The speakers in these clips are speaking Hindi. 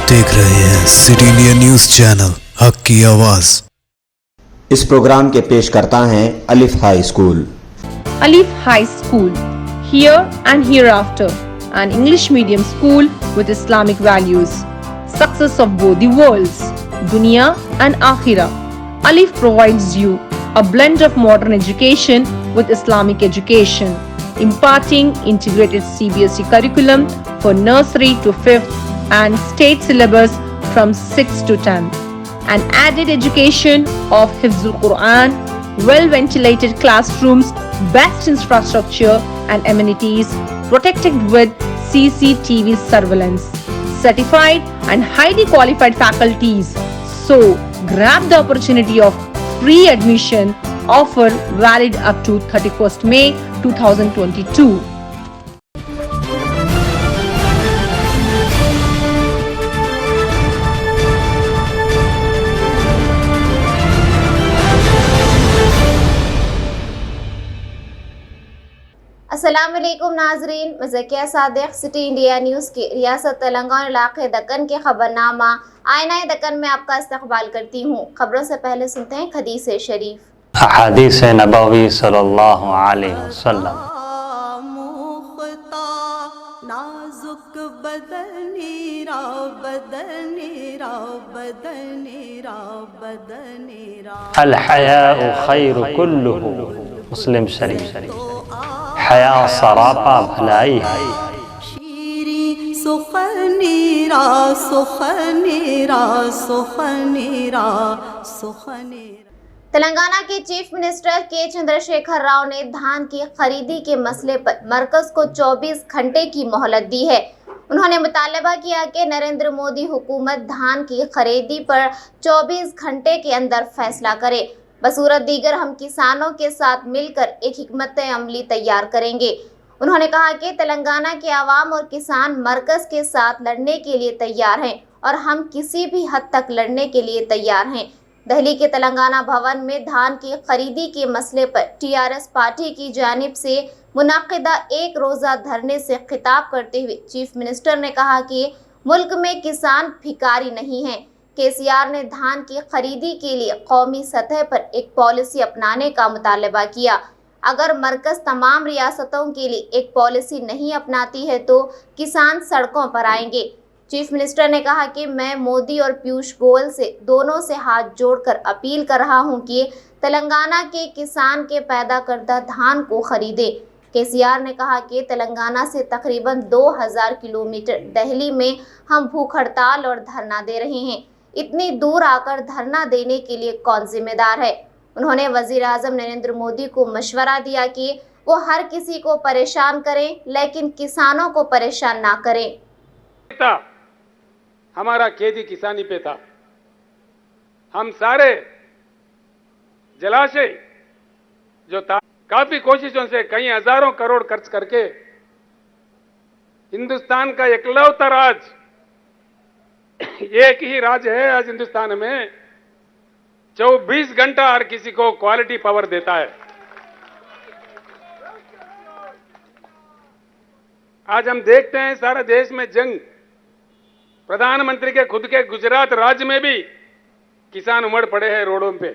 देख रहे हैं सिटी इंडिया न्यूज चैनल हक की आवाज। इस प्रोग्राम के पेशकर्ता हैं अलिफ high school. Alif High School, here and hereafter, an English medium school with Islamic values. Success of both the worlds, Dunya and Akhirah. Alif provides you a blend of modern education with Islamic education, imparting integrated CBSE curriculum for nursery to 5th and state syllabus from 6 to 10. An added education of Hifzul Quran, well-ventilated classrooms, best infrastructure and amenities, protected with CCTV surveillance, certified and highly qualified faculties. So, grab the opportunity of free admission offer valid up to 31st May 2022. अस्सलाम वालेकुम नाजरीन, मैं Zakia Sadiq city India news के रियासत तेलंगाना इलाके दक्कन के खबरनामा आईना दक्कन में आपका इस्तकबाल करती हूँ। खबरों से पहले सुनते हैं हदीस शरीफ। हदीस नबवी सल्लल्लाहु अलैहि वसल्लम। अल हयाउ खैरु कुल्लुहु, मुस्लिम शरीफ। हया सरापा भलाई है। सुखनीरा सुखनीरा सुखनीरा सुखनीरा। तेलंगाना के चीफ मिनिस्टर के चंद्रशेखर राव ने धान की खरीदी के मसले पर मरकज को 24 घंटे की मोहलत दी है। उन्होंने मुतालबा किया कि नरेंद्र मोदी हुकूमत धान की खरीदी पर 24 घंटे के अंदर फैसला करे। बसूरत दीगर हम किसानों के साथ मिलकर एक हिकमत अमली तैयार करेंगे। उन्होंने कहा कि तेलंगाना के आवाम और किसान मरकज के साथ लड़ने के लिए तैयार हैं और हम किसी भी हद तक लड़ने के लिए तैयार हैं। दिल्ली के तेलंगाना भवन में धान की खरीदी के मसले पर टीआरएस पार्टी की जानिब से मुनाकिदा एक रोज़ा धरने से खिताब करते हुए चीफ मिनिस्टर ने कहा कि मुल्क में किसान भिखारी नहीं हैं। केसीआर ने धान की खरीदी के लिए कौमी सतह पर एक पॉलिसी अपनाने का मुतालबा किया। अगर मरकज तमाम रियासतों के लिए एक पॉलिसी नहीं अपनाती है तो किसान सड़कों पर आएंगे। चीफ मिनिस्टर ने कहा कि मैं मोदी और पीयूष गोयल से दोनों से हाथ जोड़कर अपील कर रहा हूं कि तेलंगाना के किसान के पैदा करदा धान को खरीदें। केसीआर ने कहा कि तेलंगाना से तकरीबन 2000 किलोमीटर दिल्ली में हम भूख हड़ताल और धरना दे रहे हैं। इतनी दूर आकर धरना देने के लिए कौन जिम्मेदार है। उन्होंने वजीर आजम नरेंद्र मोदी को मशवरा दिया कि वो हर किसी को परेशान करें लेकिन किसानों को परेशान ना करें। हमारा खेती किसानी पे था। हम सारे जलाशय जो था काफी कोशिशों से कई हजारों करोड़ खर्च करके हिंदुस्तान का इकलौता राज्य, एक ही राज्य है आज हिंदुस्तान में 24 घंटा हर किसी को क्वालिटी पावर देता है। आज हम देखते हैं सारा देश में जंग। प्रधानमंत्री के खुद के गुजरात राज्य में भी किसान उमड़ पड़े हैं रोडों पे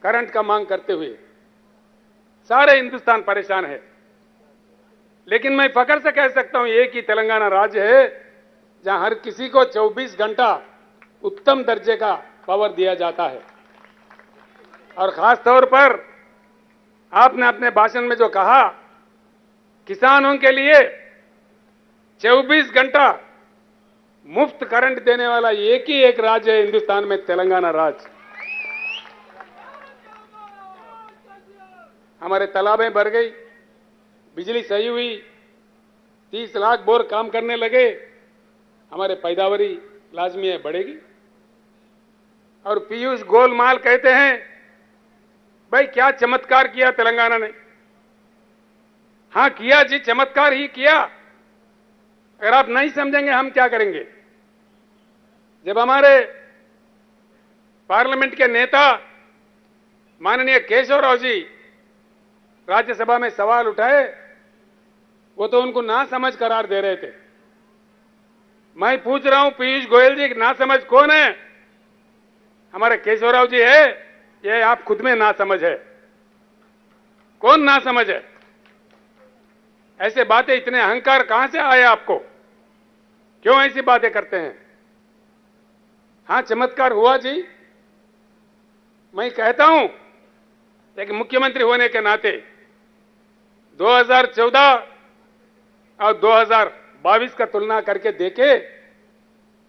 करंट का मांग करते हुए। सारे हिंदुस्तान परेशान है। लेकिन मैं फख्र से कह सकता हूं एक ही तेलंगाना राज्य है जहां हर किसी को 24 घंटा उत्तम दर्जे का पावर दिया जाता है। और खास तौर पर आपने अपने भाषण में जो कहा, किसानों के लिए 24 घंटा मुफ्त करंट देने वाला एक ही एक राज्य है हिंदुस्तान में, तेलंगाना राज्य। हमारे तालाबें भर गई, बिजली सही हुई, 30 लाख बोर काम करने लगे, हमारे पैदावारी लाजमी है बढ़ेगी। और पीयूष गोलमाल कहते हैं भाई क्या चमत्कार किया तेलंगाना ने। हां किया जी, चमत्कार ही किया। अगर आप नहीं समझेंगे हम क्या करेंगे। जब हमारे पार्लियामेंट के नेता माननीय केशव राव जी राज्यसभा में सवाल उठाए, वो तो उनको ना समझ करार दे रहे थे। मैं पूछ रहा हूं पीयूष गोयल जी, ना समझ कौन है? हमारे केशवराव जी है? ये आप खुद में ना समझ है? कौन ना समझ है? ऐसे बातें, इतने अहंकार कहां से आए आपको? क्यों ऐसी बातें करते हैं? हां, चमत्कार हुआ जी। मैं कहता हूं एक मुख्यमंत्री होने के नाते 2014 और 2022 का तुलना करके देखे,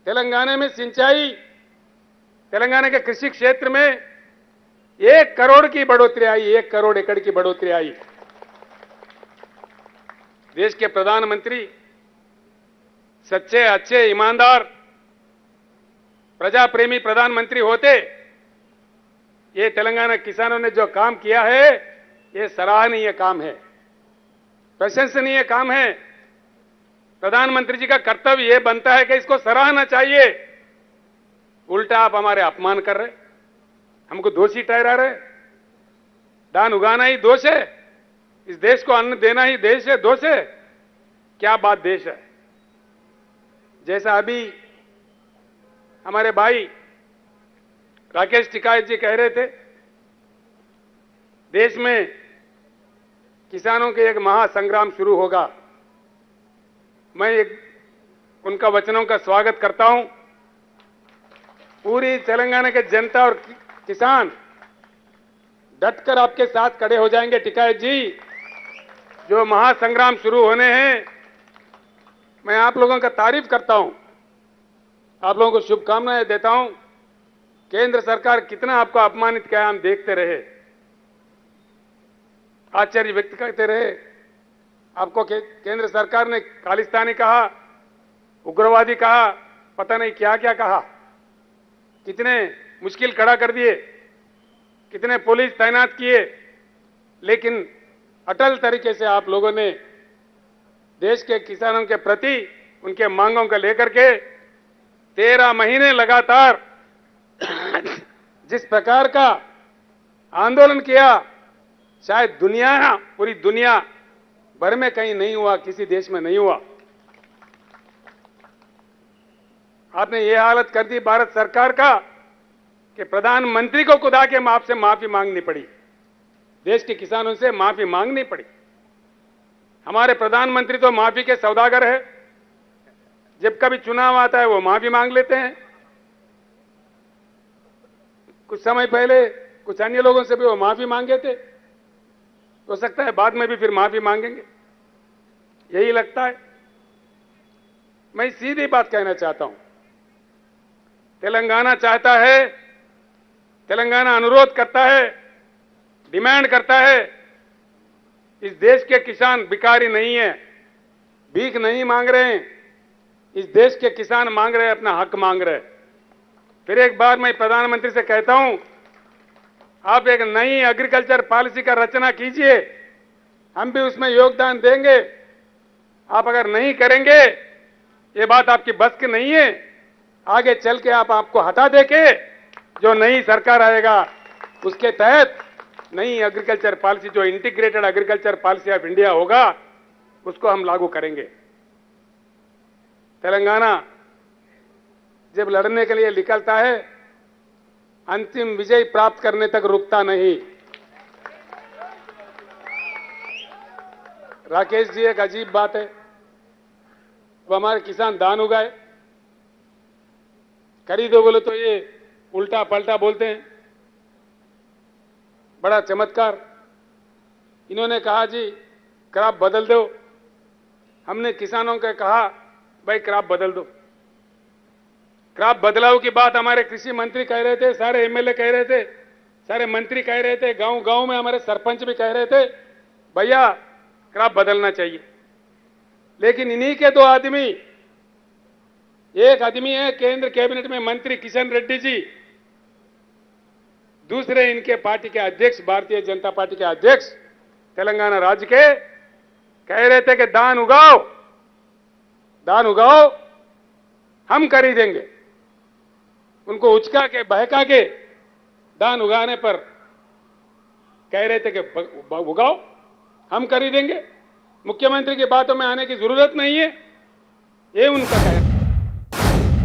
तेलंगाना में सिंचाई, तेलंगाना के कृषि क्षेत्र में 1 करोड़ की बढ़ोतरी आई, 1 करोड़ एकड़ की बढ़ोतरी आई। देश के प्रधानमंत्री सच्चे, अच्छे, ईमानदार, प्रजा प्रेमी प्रधानमंत्री होते, ये तेलंगाना किसानों ने जो काम किया है, ये सराहनीय काम है, प्रशंसनीय काम है। प्रधानमंत्री जी का कर्तव्य यह बनता है कि इसको सराहना चाहिए। उल्टा आप हमारे अपमान कर रहे, हमको दोषी ठहरा रहे। धान उगाना ही दोष है? इस देश को अन्न देना ही देश है, दोष है? क्या बात देश है? जैसा अभी हमारे भाई राकेश टिकायत जी कह रहे थे, देश में किसानों के एक महासंग्राम शुरू होगा। मैं उनका वचनों का स्वागत करता हूं। पूरी तेलंगाना के जनता और किसान डटकर आपके साथ खड़े हो जाएंगे। टिकायत जी, जो महासंग्राम शुरू होने हैं, मैं आप लोगों का तारीफ करता हूं, आप लोगों को शुभकामनाएं देता हूं। केंद्र सरकार कितना आपको अपमानित किया, हम देखते रहे, आश्चर्य व्यक्त करते रहे। आपको केंद्र सरकार ने खालिस्तानी कहा, उग्रवादी कहा, पता नहीं क्या क्या कहा, कितने मुश्किल खड़ा कर दिए, कितने पुलिस तैनात किए, लेकिन अटल तरीके से आप लोगों ने देश के किसानों के प्रति उनके मांगों को लेकर के 13 महीने लगातार जिस प्रकार का आंदोलन किया, शायद दुनिया, पूरी दुनिया भर में कहीं नहीं हुआ, किसी देश में नहीं हुआ। आपने ये हालत कर दी भारत सरकार का कि प्रधानमंत्री को खुदा के आपसे माफी मांगनी पड़ी, देश के किसानों से माफी मांगनी पड़ी। हमारे प्रधानमंत्री तो माफी के सौदागर है, जब कभी चुनाव आता है वो माफी मांग लेते हैं। कुछ समय पहले कुछ अन्य लोगों से भी वो माफी मांगे थे, हो सकता है बाद में भी फिर माफी मांगेंगे, यही लगता है। मैं सीधी बात कहना चाहता हूं, तेलंगाना चाहता है, तेलंगाना अनुरोध करता है, डिमांड करता है, इस देश के किसान भिखारी नहीं है, भीख नहीं मांग रहे हैं। इस देश के किसान मांग रहे हैं, अपना हक मांग रहे हैं। फिर एक बार मैं प्रधानमंत्री से कहता हूं, आप एक नई एग्रीकल्चर पॉलिसी का रचना कीजिए, हम भी उसमें योगदान देंगे। आप अगर नहीं करेंगे, ये बात आपकी बस की नहीं है, आगे चल के आपको हटा देके जो नई सरकार आएगा उसके तहत नई एग्रीकल्चर पॉलिसी, जो integrated agriculture policy of India होगा, उसको हम लागू करेंगे। तेलंगाना जब लड़ने के लिए निकलता है, अंतिम विजय प्राप्त करने तक रुकता नहीं। राकेश जी, एक अजीब बात है, वो हमारे किसान धान उगाए, खरीदो बोले तो ये उल्टा पलटा बोलते हैं। बड़ा चमत्कार, इन्होंने कहा जी क्रॉप बदल दो। हमने किसानों को कहा भाई क्रॉप बदल दो। क्रॉप बदलाव की बात हमारे कृषि मंत्री कह रहे थे, सारे एमएलए कह रहे थे, सारे मंत्री कह रहे थे, गांव गांव में हमारे सरपंच भी कह रहे थे भैया क्रॉप बदलना चाहिए। लेकिन इन्हीं के 2 आदमी, एक आदमी है केंद्र कैबिनेट में मंत्री किशन रेड्डी जी, दूसरे इनके पार्टी के अध्यक्ष, भारतीय जनता पार्टी के अध्यक्ष तेलंगाना राज्य के, कह रहे थे कि धान उगाओ, धान उगाओ, हम खरीदेंगे। उनको उचका के बहका के धान उगाने पर कह रहे थे कि उगाओ, हम खरीदेंगे। मुख्यमंत्री की बातों में आने की जरूरत नहीं है, ये उनका कहना।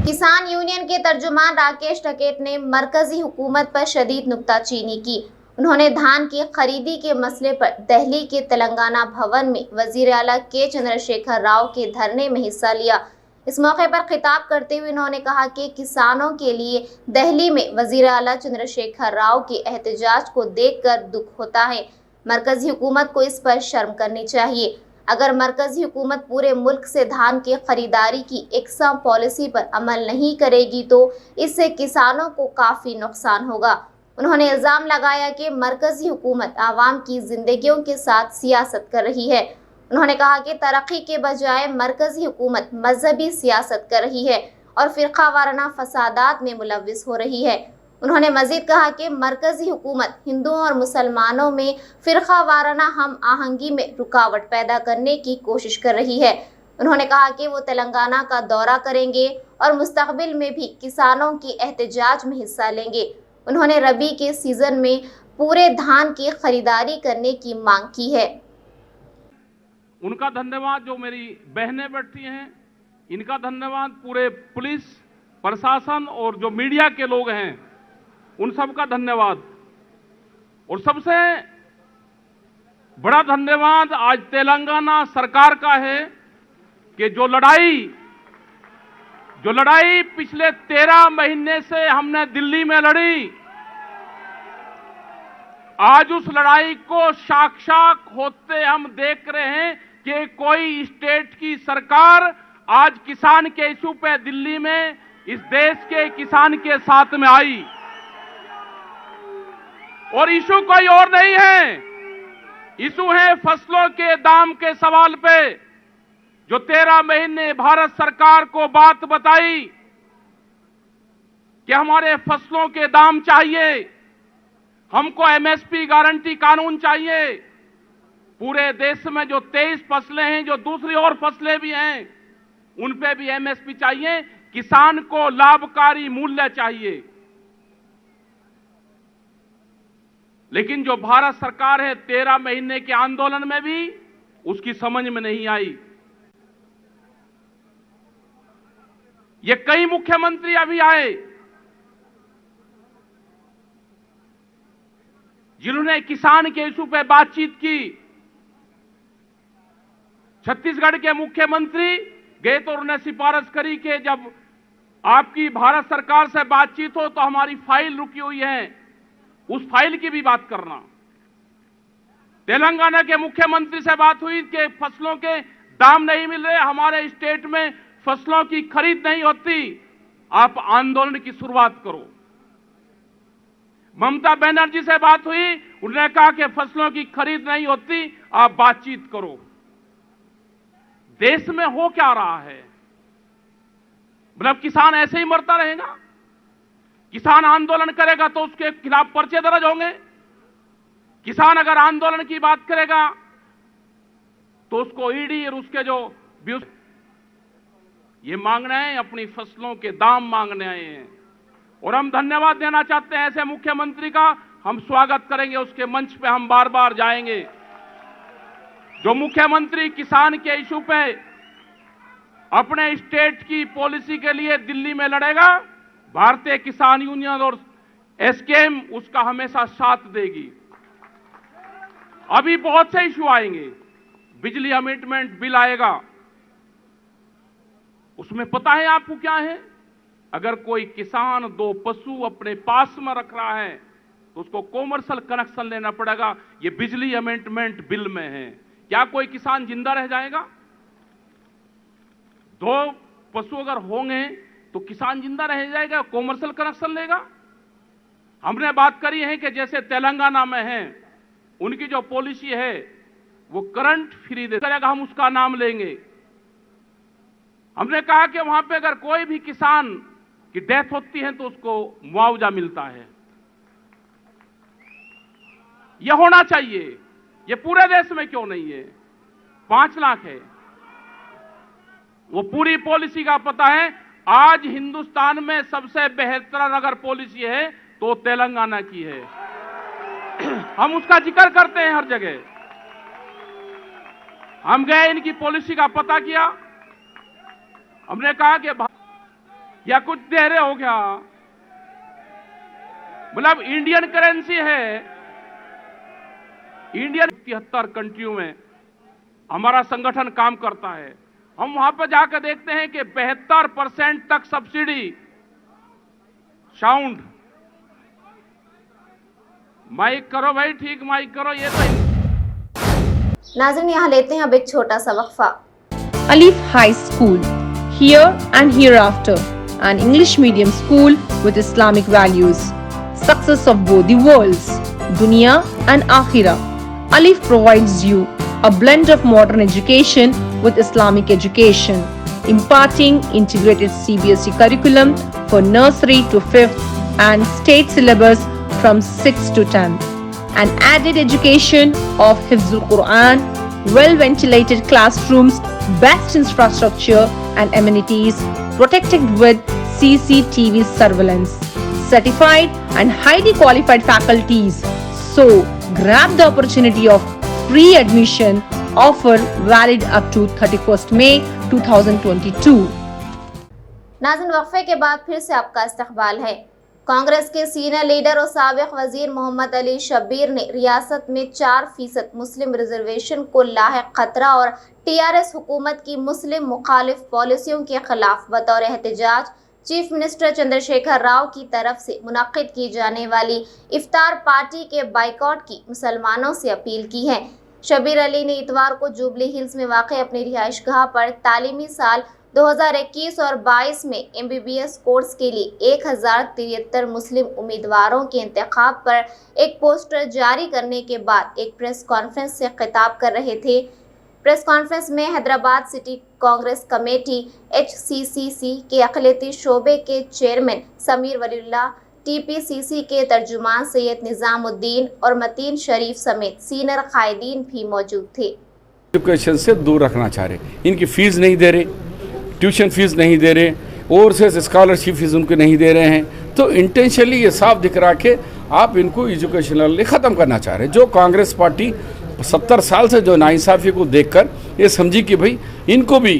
किसान यूनियन के तर्जुमान राकेश टकेत ने मरकजी हुकूमत पर शदीद नुक्ताचीनी की। उन्होंने धान की खरीदी के मसले पर दिल्ली के तेलंगाना भवन में वजीर आला के चंद्रशेखर राव के धरने में हिस्सा लिया। इस मौके पर खिताब करते हुए उन्होंने कहा कि किसानों के लिए दिल्ली में वजीर आला चंद्रशेखर राव के एहतजाज को देखकर दुख होता है। मरकजी हुकूमत को इस पर शर्म करनी चाहिए। अगर मरकजी हुकूमत पूरे मुल्क से धान की खरीदारी की एकसा पॉलिसी पर अमल नहीं करेगी तो इससे किसानों को काफ़ी नुकसान होगा। उन्होंने इल्ज़ाम लगाया कि मरकजी हुकूमत आवाम की जिंदगियों के साथ सियासत कर रही है। उन्होंने कहा कि तरक्की के बजाय मरकजी हुकूमत मजहबी सियासत कर रही है और फ़िरका वाराना फसादात में मुलव्विस हो रही है। उन्होंने मजीद कहा कि मरकजी हुकूमत हिंदुओं और मुसलमानों में फ़िरका वाराना हम आहंगी में रुकावट पैदा करने की कोशिश कर रही है। उन्होंने कहा कि वो तेलंगाना का दौरा करेंगे और मुस्तकबिल में भी किसानों की एहतजाज में हिस्सा लेंगे। उन्होंने रबी के सीज़न में पूरे धान की खरीदारी करने की मांग की है। उनका धन्यवाद जो मेरी बहनें बैठी हैं, इनका धन्यवाद पूरे पुलिस प्रशासन और जो मीडिया के लोग हैं उन सब का धन्यवाद। और सबसे बड़ा धन्यवाद आज तेलंगाना सरकार का है कि जो लड़ाई पिछले 13 महीने से हमने दिल्ली में लड़ी, आज उस लड़ाई को साक्षात होते हम देख रहे हैं कि कोई स्टेट की सरकार आज किसान के इशू पे दिल्ली में इस देश के किसान के साथ में आई। और इशू कोई और नहीं है, इशू है फसलों के दाम के सवाल पे। जो 13 महीने भारत सरकार को बात बताई कि हमारे फसलों के दाम चाहिए, हमको एमएसपी गारंटी कानून चाहिए। पूरे देश में जो 23 फसलें हैं, जो दूसरी और फसलें भी हैं, उन पे भी एमएसपी चाहिए। किसान को लाभकारी मूल्य चाहिए। लेकिन जो भारत सरकार है 13 महीने के आंदोलन में भी उसकी समझ में नहीं आई। ये कई मुख्यमंत्री अभी आए जिन्होंने किसान के इशू पे बातचीत की। छत्तीसगढ़ के मुख्यमंत्री गए तो उन्होंने सिफारिश करी कि जब आपकी भारत सरकार से बातचीत हो तो हमारी फाइल रुकी हुई है, उस फाइल की भी बात करना। तेलंगाना के मुख्यमंत्री से बात हुई कि फसलों के दाम नहीं मिल रहे, हमारे स्टेट में फसलों की खरीद नहीं होती, आप आंदोलन की शुरुआत करो। ममता बनर्जी से बात हुई, उन्होंने कहा कि फसलों की खरीद नहीं होती, आप बातचीत करो। देश में हो क्या रहा है? मतलब किसान ऐसे ही मरता रहेगा? किसान आंदोलन करेगा तो उसके खिलाफ पर्चे दर्ज होंगे। किसान अगर आंदोलन की बात करेगा तो उसको ईडी और उसके जो ये मांगने हैं, अपनी फसलों के दाम मांगने आए हैं। और हम धन्यवाद देना चाहते हैं ऐसे मुख्यमंत्री का। हम स्वागत करेंगे, उसके मंच पे हम बार बार जाएंगे। जो मुख्यमंत्री किसान के इशू पे अपने स्टेट की पॉलिसी के लिए दिल्ली में लड़ेगा, भारतीय किसान यूनियन और एसकेएम उसका हमेशा साथ देगी। अभी बहुत से इशू आएंगे, बिजली अमेंडमेंट बिल आएगा, उसमें पता है आपको क्या है? अगर कोई किसान 2 पशु अपने पास में रख रहा है तो उसको कॉमर्शियल कनेक्शन लेना पड़ेगा। ये बिजली अमेंडमेंट बिल में है। क्या कोई किसान जिंदा रह जाएगा? 2 पशु अगर होंगे तो किसान जिंदा रह जाएगा, कॉमर्शियल कनेक्शन लेगा। हमने बात करी है कि जैसे तेलंगाना में है, उनकी जो पॉलिसी है वो करंट फ्री दे करेगा, हम उसका नाम लेंगे। हमने कहा कि वहां पे अगर कोई भी किसान की डेथ होती है तो उसको मुआवजा मिलता है। यह होना चाहिए। ये पूरे देश में क्यों नहीं है? 5 लाख है। वो पूरी पॉलिसी का पता है। आज हिंदुस्तान में सबसे बेहतर अगर पॉलिसी है तो तेलंगाना की है। हम उसका जिक्र करते हैं हर जगह। हम गए, इनकी पॉलिसी का पता किया। हमने कहा कि या कुछ दे रहे हो क्या? मतलब इंडियन करेंसी है, इंडियन 73 कंट्रियों में हमारा संगठन काम करता है। हम वहां पर जाकर देखते हैं कि 72% तक सब्सिडी। साउंड माइक करो भाई, ठीक माइक करो। ये तो नाज़रीन, यहाँ लेते हैं अब एक छोटा सा वक्फा। Alif High School, here and hereafter, an English medium school with Islamic values. Success of both the worlds, Dunya and Akhirah. Alif provides you a blend of modern education with Islamic education, imparting integrated CBSE curriculum for nursery to 5th and state syllabus from 6th to 10th. An added education of Hifzul Quran, well-ventilated classrooms, best infrastructure and amenities, protected with CCTV surveillance, certified and highly qualified faculties. So, grab the opportunity of free admission offer valid up to 31st May 2022. नाज़रीन, वक्फे के बाद फिर से आपका इस्तकबाल है। कांग्रेस के सीनियर लीडर और साबिक वजीर मोहम्मद अली शब्बीर ने रियासत में 4% मुस्लिम रिजर्वेशन को लाहिक खतरा और टीआरएस हुकूमत की मुस्लिम मुखालिफ पॉलिसियों के खिलाफ बतौर एहतजाज चीफ मिनिस्टर चंद्रशेखर राव की तरफ से मुनक्किद की जाने वाली इफ्तार पार्टी के बाइकआउट की मुसलमानों से अपील की है। शब्बीर अली ने इतवार को जुबली हिल्स में वाक़ अपनी रिहाइशगाह पर तालीमी साल 2021 और 22 में MBBS कोर्स के लिए 1073 मुस्लिम उम्मीदवारों के इंतखाब पर एक पोस्टर जारी करने के बाद एक प्रेस कॉन्फ्रेंस से खिताब कर रहे थे। प्रेस कॉन्फ्रेंस में Hyderabad city Congress committee HCCC के अक़लियती शोबे के चेयरमैन समीर वलीउल्लाह, TPCC के तर्जुमान सैयद निज़ामुद्दीन और मतीन शरीफ समेत सीनियर कायदीन भी मौजूद थे। एजुकेशन से दूर रखना चाह रहे, इनकी फीस नहीं दे रहे, ट्यूशन फीस नहीं दे रहे, ओवरसीज स्कॉलरशिप फीस उनको नहीं दे रहे हैं, तो इंटेंशनली ये साफ दिख रहा कि आप इनको एजुकेशनली ख़त्म करना चाह रहे हैं। जो कांग्रेस पार्टी 70 साल से जो नाइंसाफ़ी को देखकर ये समझी कि भाई इनको भी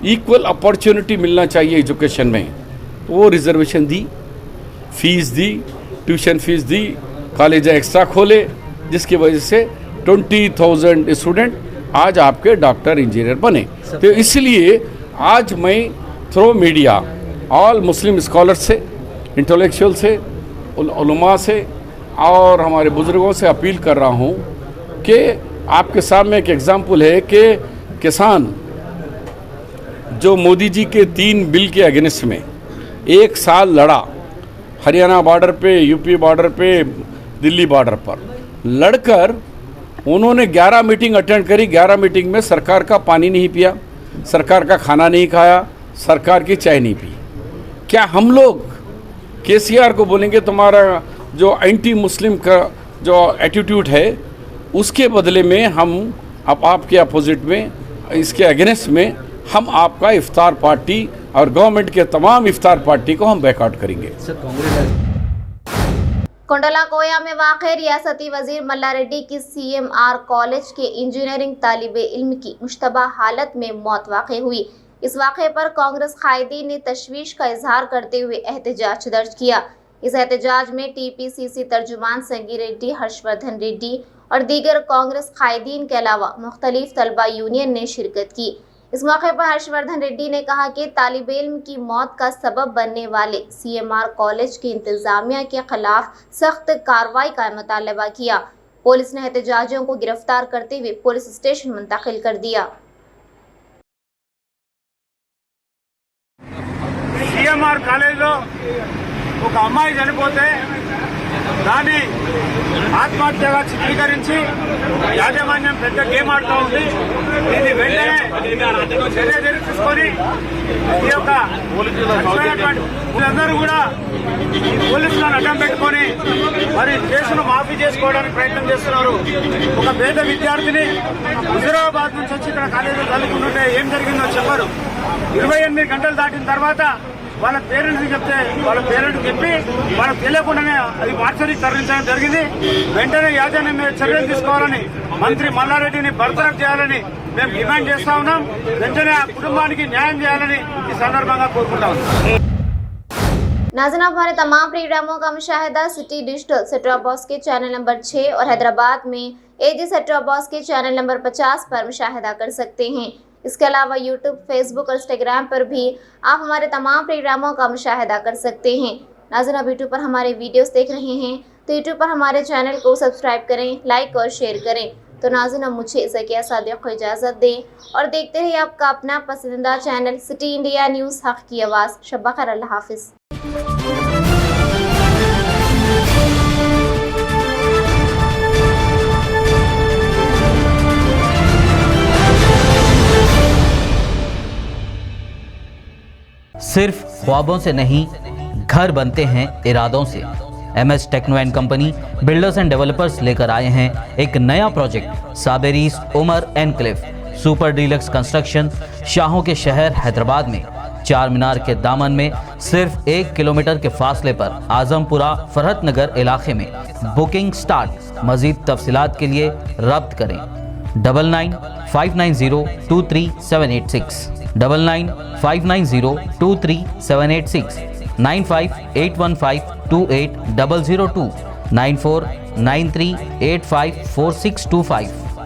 इक्वल अपॉर्चुनिटी मिलना चाहिए एजुकेशन में, तो वो रिजर्वेशन दी, फीस दी, ट्यूशन फीस दी, कॉलेज एक्स्ट्रा खोले, जिसकी वजह से 20,000 स्टूडेंट आज आपके डॉक्टर इंजीनियर बने। तो इसलिए आज मैं थ्रू मीडिया ऑल मुस्लिम स्कॉलर से, इंटेलेक्चुअल से, उलमा से और हमारे बुज़ुर्गों से अपील कर रहा हूँ कि आपके सामने एक एग्जाम्पल है कि किसान जो मोदी जी के 3 बिल के अगेंस्ट में 1 साल लड़ा, हरियाणा बॉर्डर पे, यूपी बॉर्डर पे, दिल्ली बॉर्डर पर लड़कर उन्होंने 11 मीटिंग अटेंड करी। 11 मीटिंग में सरकार का पानी नहीं पिया, सरकार का खाना नहीं खाया, सरकार की चाय नहीं पी। क्या हम लोग केसीआर को बोलेंगे तुम्हारा जो एंटी मुस्लिम का जो एटीट्यूड है उसके बदले में हम अब आपके अपोजिट में, इसके अगेंस्ट में हम आपका इफ्तार पार्टी और गवर्नमेंट के तमाम इफ्तार पार्टी को हम बैकआउट करेंगे। कोंडला कोया में वाक़े रियासती वजीर मल्ला रेड्डी की CMR कॉलेज के इंजीनियरिंग तालिबे इल्म की मुश्तबा हालत में मौत वाक़ हुई। इस वाक़े पर कांग्रेस कायदीन ने तशवीश का इजहार करते हुए एहतजाज दर्ज किया। इस एहतजाज में TPCC तर्जुमान संगी रेड्डी, हर्षवर्धन रेड्डी और दीगर कांग्रेस कायदीन के अलावा मुख्तलिफ तलबा यूनियन ने शिरकत की। इस मौके पर हर्षवर्धन रेड्डी ने कहा कि तालिबे इल्म की मौत का सबब बनने वाले CMR कॉलेज की इंतजामिया के खिलाफ सख्त कार्रवाई का मुतालबा किया। पुलिस ने एहतजाजियों को गिरफ्तार करते हुए पुलिस स्टेशन मुंतकिल कर दिया। CMR కాలేజీలో ఒక అమ్మాయి చనిపోతే దాన్ని ఆత్మహత్యగా చిత్రీకరించి యాజమాన్యం పెద్ద గేమ్ ఆడుతూ ఉంది। దీన్ని వెంటనే చర్య తీసుకొని ఈ యొక్క వీళ్ళందరూ కూడా పోలీసులను అడ్డం పెట్టుకొని మరి కేసును మాఫీ చేసుకోవడానికి ప్రయత్నం చేస్తున్నారు। ఒక పేద విద్యార్థిని హుజూరాబాద్ నుంచి వచ్చి ఇక్కడ కాలేజీలో చదువుకుంటుంటే ఏం జరిగిందో చెప్పరు। 28 గంటలు దాటిన తర్వాత వాళ్ళ పేరెంట్స్ చెప్తే వాళ్ళ పేరెంట్స్ చెప్పి వాళ్ళకి తెలియకుండానే అది మార్చరికి తరలించడం జరిగింది। వెంటనే యాజమాన్యం మీద చర్యలు తీసుకోవాలని, మంత్రి మల్లారెడ్డిని బర్తరఫ్ చేయాలని మేము డిమాండ్ చేస్తా ఉన్నాం। వెంటనే ఆ కుటుంబానికి న్యాయం చేయాలని ఈ సందర్భంగా కోరుకుంటా ఉన్నాం। नाज़रीन, आप हमारे तमाम प्रोग्रामों का मुशाहिदा city digital set top box के चैनल नंबर 6 और हैदराबाद में एजी सेट टॉप बॉक्स के चैनल नंबर 50 पर मुशाहिदा कर सकते हैं। इसके अलावा यूट्यूब, फेसबुक और इंस्टाग्राम पर भी आप हमारे तमाम प्रोग्रामों का मुशाहिदा कर सकते हैं। नाज़रीन, आप यूट्यूब पर हमारे वीडियोस देख रहे हैं तो यूट्यूब पर हमारे चैनल को सब्सक्राइब करें, लाइक और शेयर करें। तो नाज़रीन, अब मुझे ज़किया सादिक को इजाज़त दें और देखते रहिए आपका अपना पसंदीदा चैनल सिटी इंडिया न्यूज़, हक़ की आवाज़। शब्बा खैर, अल्लाह हाफ़िज़। सिर्फ ख्वाबों से नहीं, घर बनते हैं इरादों से। MS techno and company builders and developers लेकर आए हैं एक नया प्रोजेक्ट, साबेरीज Umar enclave super deluxe construction, शाहों के शहर हैदराबाद में। चार मीनार के दामन में सिर्फ 1 किलोमीटर के फासले पर आजमपुरा फरहत नगर इलाके में। Booking start. मजीद तफसीलात के लिए रब्त करें 9959023786, 9959023786, 9581528002, 9493854625।